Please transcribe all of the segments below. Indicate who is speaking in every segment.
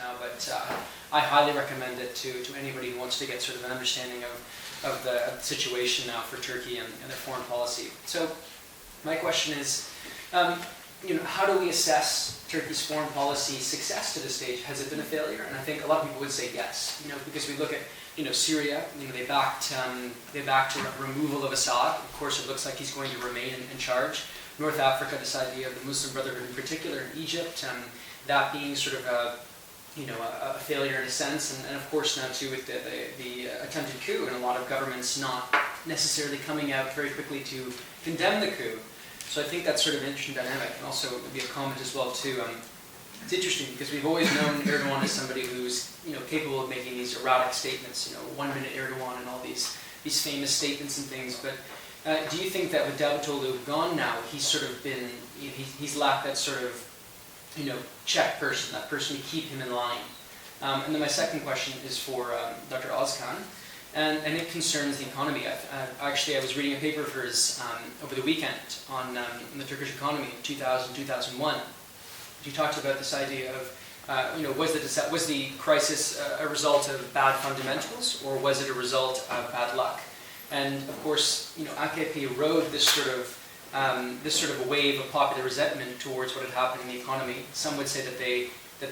Speaker 1: now, but I highly recommend it to anybody who wants to get sort of an understanding of the situation now for Turkey and their foreign policy. So my question is, how do we assess Turkey's foreign policy success to this stage? Has it been a failure? And I think a lot of people would say yes, because we look at Syria, they backed removal of Assad. Of course, it looks like he's going to remain in charge. North Africa, this idea of the Muslim Brotherhood in particular, in Egypt, that being sort of a failure in a sense, and of course now too with the attempted coup, and a lot of governments not necessarily coming out very quickly to condemn the coup. So I think that's sort of an interesting dynamic, and also maybe a comment as well too. It's interesting because we've always known Erdogan as somebody who's capable of making these erratic statements, 1 minute Erdogan and all these famous statements and things. But do you think that with Davutoglu gone now, he's sort of been he's lacked that sort of check person, that person to keep him in line? And then my second question is for Dr. Ozkan. And it concerns the economy. Actually, I was reading a paper of hers over the weekend on the Turkish economy in 2000, 2001. She talked about this idea of, was the crisis a result of bad fundamentals, or was it a result of bad luck? And of course, AKP rode this sort of wave of popular resentment towards what had happened in the economy. Some would say that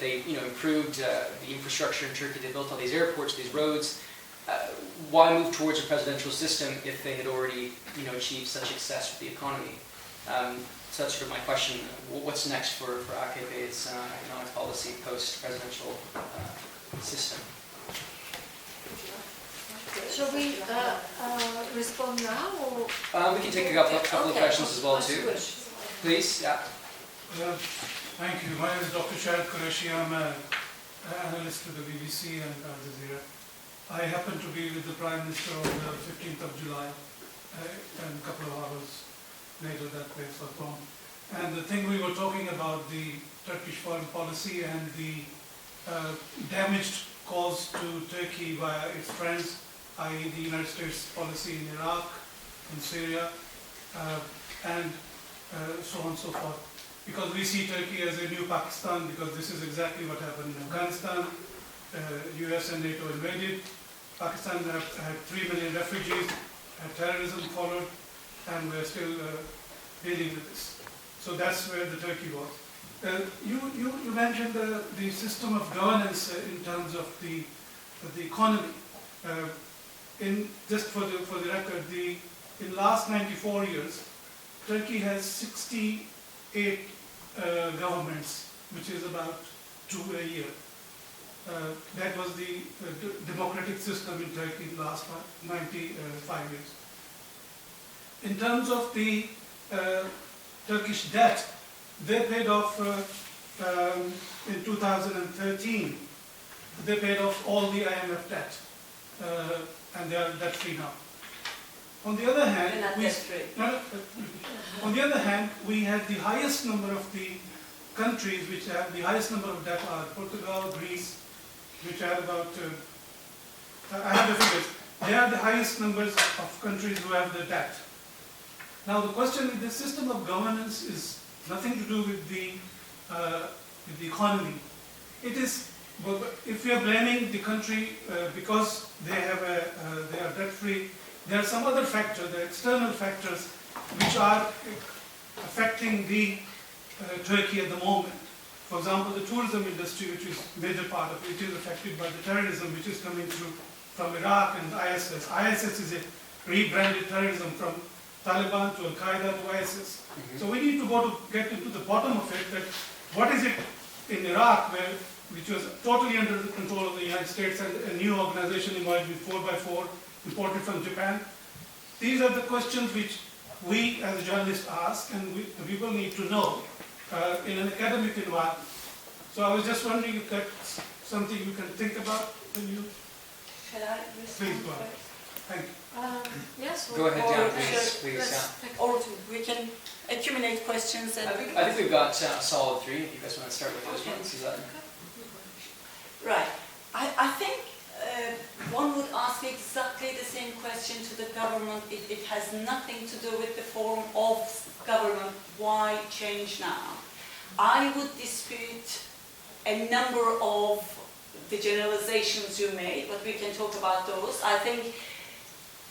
Speaker 1: they improved the infrastructure in Turkey. They built all these airports, these roads. Why move towards a presidential system if they had already, achieved such success with the economy? So that's sort of my question. What's next for AKP's economic policy post-presidential system?
Speaker 2: Shall we respond now, or
Speaker 1: we can take a couple of questions as well too. Please, yeah.
Speaker 3: Thank you. My name is Dr. Shahid Qureshi. I'm an analyst with the BBC and Al Jazeera. I happen to be with the Prime Minister on the 15th of July, and a couple of hours later that place was bombed. And the thing we were talking about, the Turkish foreign policy and the damage caused to Turkey by its friends, i.e. the United States policy in Iraq, in Syria, and so on and so forth. Because we see Turkey as a new Pakistan, because this is exactly what happened in Afghanistan. US and NATO invaded. Pakistan had 3 million refugees, terrorism followed, and we're still dealing with this. So that's where the Turkey was. You mentioned the system of governance in terms of the economy. Just for the record, in last 94 years, Turkey has 68 governments, which is about 2 a year. That was the democratic system in Turkey in the last 95 years. In terms of the Turkish debt, they paid off in 2013. They paid off all the IMF debt, and they are debt-free now. On the other hand, we had the highest number of the countries which have the highest number of debt are Portugal, Greece, which are about, I have the figures, they are the highest numbers of countries who have the debt. Now the question is, the system of governance is nothing to do with the economy. It is, if we are blaming the country because they are debt-free, there are some other factors, the external factors, which are affecting the Turkey at the moment. For example, the tourism industry, which is a major part of it, is affected by the terrorism which is coming through from Iraq and ISIS. ISIS is a rebranded terrorism from Taliban to Al-Qaeda to ISIS. So we need to get into the bottom of it, that what is it in Iraq, which was totally under the control of the United States, and a new organization emerged with 4x4, imported from Japan. These are the questions which we as journalists ask, and the people need to know in an academic environment. So I was just wondering if that's something you can think about when you...
Speaker 4: Shall I respond?
Speaker 3: Please go ahead. Thank you.
Speaker 2: Yes.
Speaker 1: Go ahead, Jan, please. Yeah.
Speaker 4: Or we can accumulate questions. And
Speaker 1: I think we've got a solid 3. If you guys want to start with those ones, is that?
Speaker 4: Right. I think one would ask exactly the same question to the government. It has nothing to do with the form of government. Why change now? I would dispute a number of the generalizations you made, but we can talk about those. I think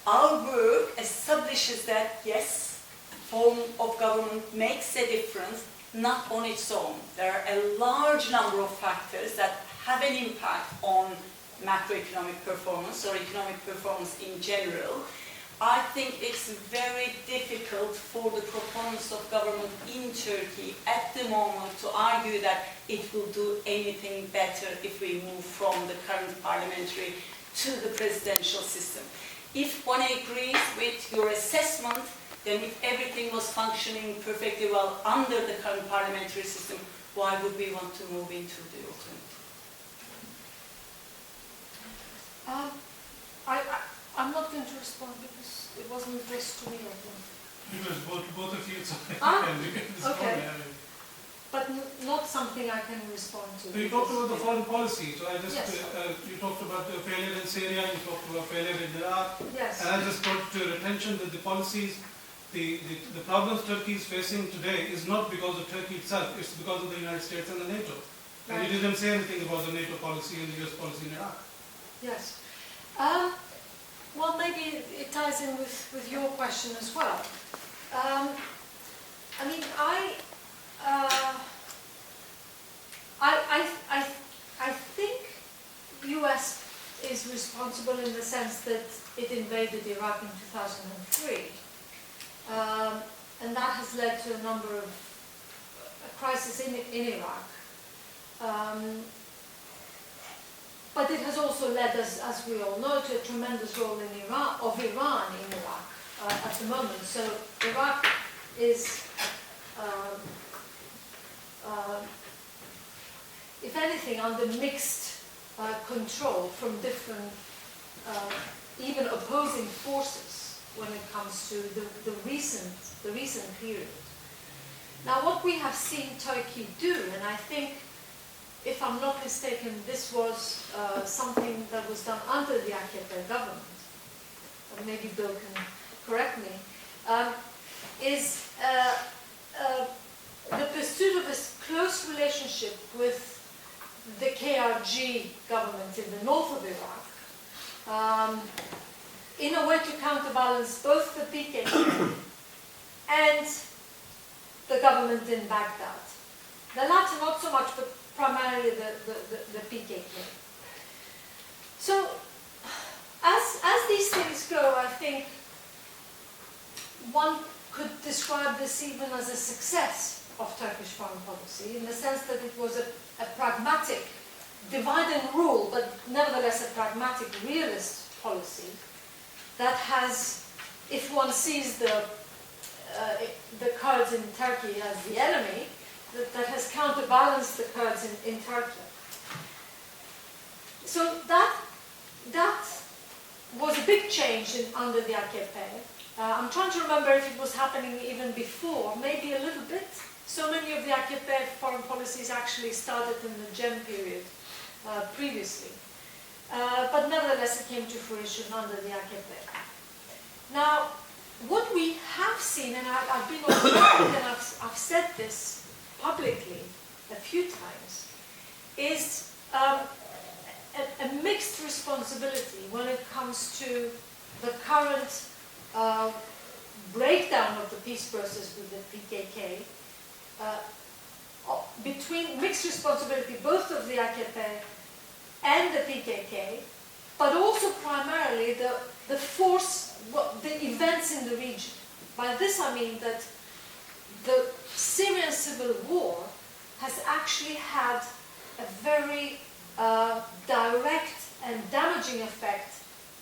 Speaker 4: our work establishes that, yes, form of government makes a difference, not on its own. There are a large number of factors that have an impact on macroeconomic performance or economic performance in general. I think it's very difficult for the proponents of government in Turkey at the moment to argue that it will do anything better if we move from the current parliamentary to the presidential system. If one agrees with your assessment, then if everything was functioning perfectly well under the current parliamentary system, why would we want to move into the alternative?
Speaker 2: I'm not going to respond because it wasn't addressed to me, I think.
Speaker 3: Because both of you, so you can respond.
Speaker 2: okay.
Speaker 3: Yeah.
Speaker 2: But not something I can respond to.
Speaker 3: So you talked about the foreign policy. So I just,
Speaker 2: Yes.
Speaker 3: you talked about the failure in Syria, you talked about failure in Iraq.
Speaker 2: Yes.
Speaker 3: And I just brought to your attention that the policies, the problems Turkey is facing today is not because of Turkey itself, it's because of the United States and the NATO. And you didn't say anything about the NATO policy and the US policy in Iraq.
Speaker 2: Yes. Well, maybe it ties in with your question as well. I mean, I think US is responsible in the sense that it invaded Iraq in 2003. And that has led to a number of crises in Iraq. But it has also led us, as we all know, to a tremendous role in Iran in Iraq at the moment. So Iraq is, if anything, under mixed control from different, even opposing forces when it comes to the recent period. Now, what we have seen Turkey do, and I think, if I'm not mistaken, this was something that was done under the AKP government, or maybe Bill can correct me, is the pursuit of a close relationship with the KRG government in the north of Iraq, in a way to counterbalance both the PKK and the government in Baghdad. The latter not so much, but primarily the PKK. So, as these things go, I think one could describe this even as a success of Turkish foreign policy, in the sense that it was a pragmatic, divide and rule, but nevertheless a pragmatic, realist policy that has, if one sees the Kurds in Turkey as the enemy, that has counterbalanced the Kurds in Turkey. So that was a big change under the AKP. I'm trying to remember if it was happening even before, maybe a little bit. So many of the AKP foreign policies actually started in the Cem period previously. But nevertheless, it came to fruition under the AKP. Now, what we have seen, and I've been on record and I've said this publicly a few times, is a mixed responsibility when it comes to the current breakdown of the peace process with the PKK, between mixed responsibility both of the AKP and the PKK, but also primarily the force, the events in the region. By this I mean that the Syrian civil war has actually had a very direct and damaging effect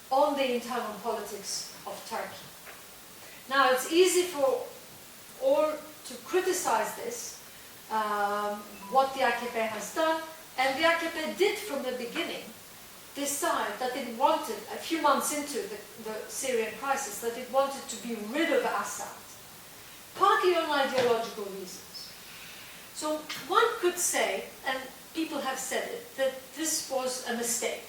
Speaker 2: on the internal politics of Turkey. Now, it's easy for all to criticize this, what the AKP has done, and the AKP did from the beginning decide that it wanted, a few months into the Syrian crisis, that it wanted to be rid of Assad, partly on ideological reasons. So one could say, and people have said it, that this was a mistake.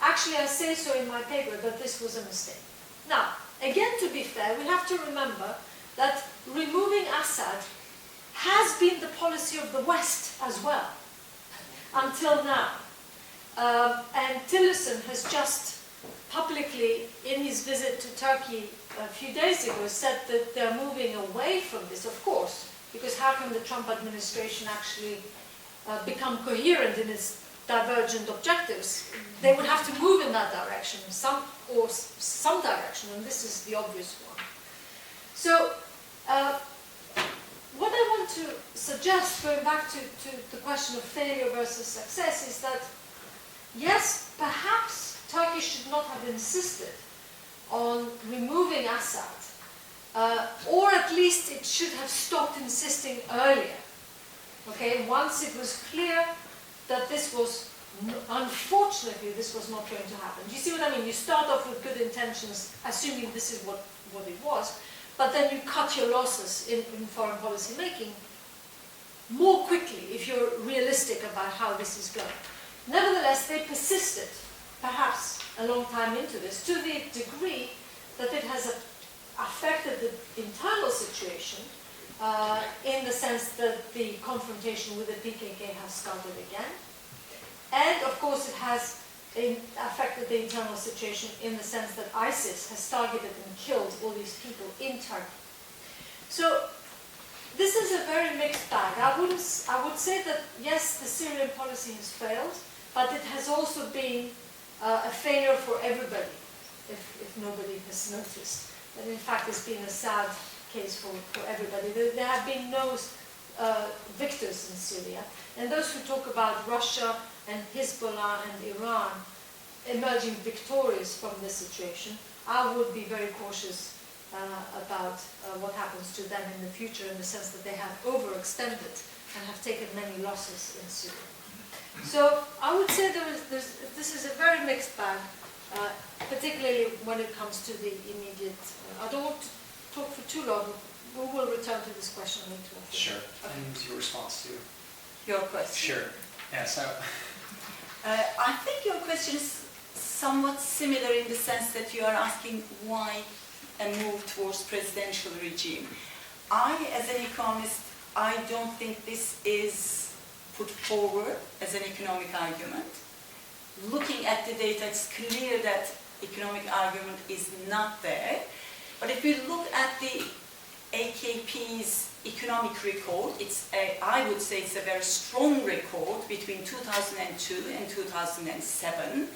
Speaker 2: Actually, I say so in my paper, that this was a mistake. Now, again, to be fair, we have to remember that removing Assad has been the policy of the West as well. until now. And Tillerson has just publicly, in his visit to Turkey a few days ago, said that they're moving away from this, of course, because how can the Trump administration actually become coherent in its divergent objectives? They would have to move in that direction, some direction, and this is the obvious one. So, what I want to suggest, going back to the question of failure versus success, is that yes, perhaps Turkey should not have insisted on removing Assad, or at least it should have stopped insisting earlier. Okay, once it was clear that this was, unfortunately, this was not going to happen. Do you see what I mean? You start off with good intentions, assuming this is what it was, but then you cut your losses in foreign policy making more quickly if you're realistic about how this is going. Nevertheless, they persisted, perhaps a long time into this, to the degree that it has affected the internal situation, in the sense that the confrontation with the PKK has started again. And of course it has affected the internal situation in the sense that ISIS has targeted and killed all these people in Turkey. So this is a very mixed bag. I would say that yes, the Syrian policy has failed, but it has also been a failure for everybody, if nobody has noticed. And in fact it's been a sad case for everybody. There have been no victors in Syria. And those who talk about Russia and Hezbollah and Iran emerging victorious from this situation, I would be very cautious about what happens to them in the future, in the sense that they have overextended and have taken many losses in Syria. So I would say this is a very mixed bag, particularly when it comes to the immediate. I don't want to talk for too long. We will return to this question later.
Speaker 1: Sure. And your response to
Speaker 4: Your question.
Speaker 1: Sure. Yeah. So
Speaker 4: I think your question is somewhat similar in the sense that you are asking why a move towards presidential regime. As an economist, I don't think this is put forward as an economic argument. Looking at the data, it's clear that economic argument is not there. But if you look at the AKP's economic record, I would say it's a very strong record between 2002 and 2007,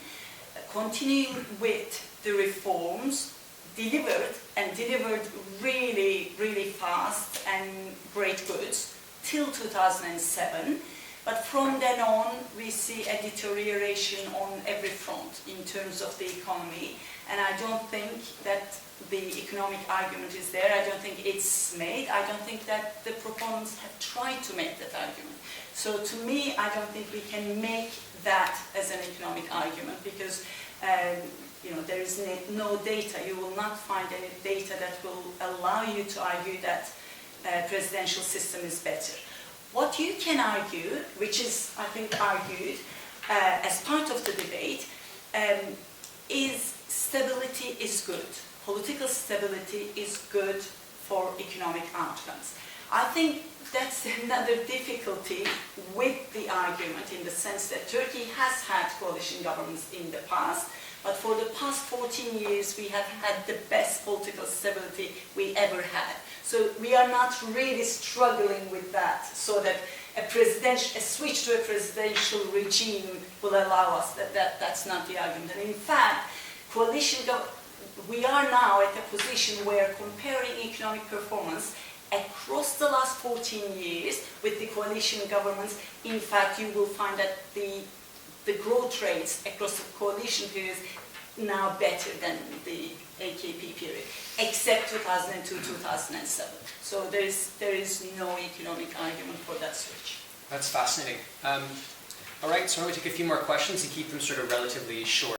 Speaker 4: continuing with the reforms, delivered really, really fast and great goods till 2007. But from then on, we see a deterioration on every front in terms of the economy. And I don't think that the economic argument is there. I don't think it's made. I don't think that the proponents have tried to make that argument. So to me, I don't think we can make that as an economic argument because there is no data. You will not find any data that will allow you to argue that presidential system is better. What you can argue, which is, I think, argued as part of the debate, is stability is good. Political stability is good for economic outcomes. I think that's another difficulty with the argument in the sense that Turkey has had coalition governments in the past, but for the past 14 years we have had the best political stability we ever had. So we are not really struggling with that, so that a switch to a presidential regime will allow us that's not the argument. And in fact, we are now at a position where comparing economic performance across the last 14 years with the coalition governments, in fact, you will find that the growth rates across the coalition periods now better than the AKP period, except 2002-2007. So there is no economic argument for that switch.
Speaker 1: that's fascinating. All right, so I'm going to take a few more questions and keep them sort of relatively short.